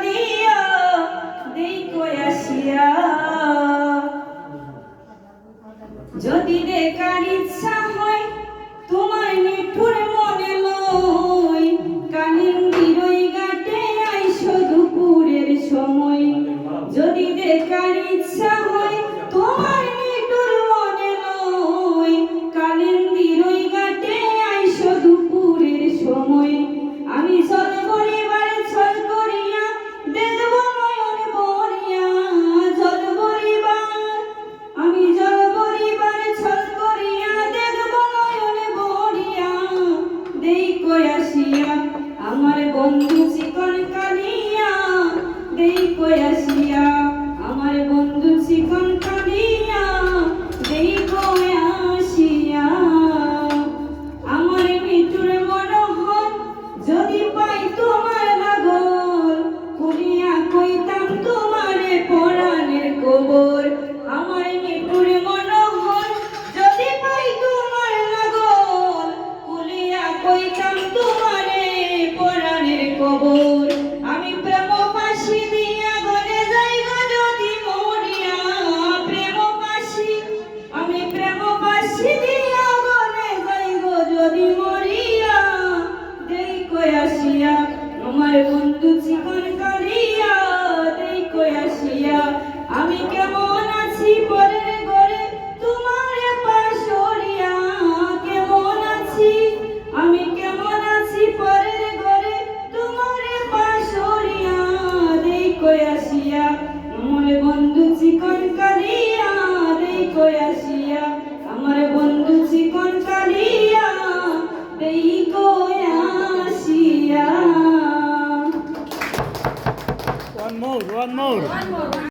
কালিয়া দেই কই আসিয়া যদি দেখার ইচ্ছা হয় তোমার নিঠুর মনে লই কালিন্দির ওই ঘাটে আইসো দুপুরের সময় যদি দেখার ইচ্ছা হয় তোমার নিঠুর মনে লই কালিন্দির ওই ঘাটে আইসো দুপুরের সময় আমি ছল করিবার ছল করিয়া দেখব নয়ন ভরিয়া ছল করিবার আমি ছল করিবার ছল করিয়া দেখব নয়ন ভরিয়া দেই কই আসিয়া আমার বন্ধু চিকন কালিয়া দেই কই আসিয়া আমার বন্ধু চিকন কালিয়া দেই কই আসিয়া আমার মিঠুর মনোহর যদি পাই তোমার লাগল কুলিয়া কইতাম তোমারে পরাণের কবর আমার মিঠুর মনোহর যদি পাই তোমার লাগল কুলিয়া কইতাম তোমারে পরাণের কবর আমি প্রেম ফাঁসি দিয়া গলে যাইগো যদি মরিয়া প্রেম ফাঁসি আমি প্রেম ফাঁসি দিয়া গলে যাইগো যদি মরিয়া দেই কই আসিয়া আমার বন্ধু চিকন কালিয়া দেই কই আসিয়া আমি কেমন আছি পরের ঘরে তোমার পাশরিয়া কেমন আছি আমি কেমন আছি পরের ঘরে তোমার পাশরিয়া দেই কই আসিয়া আমার বন্ধু চিকন কালিয়া দেই কই আসিয়া আমার বন্ধু চিকন কালিয়া দেই কই আসিয়া One more.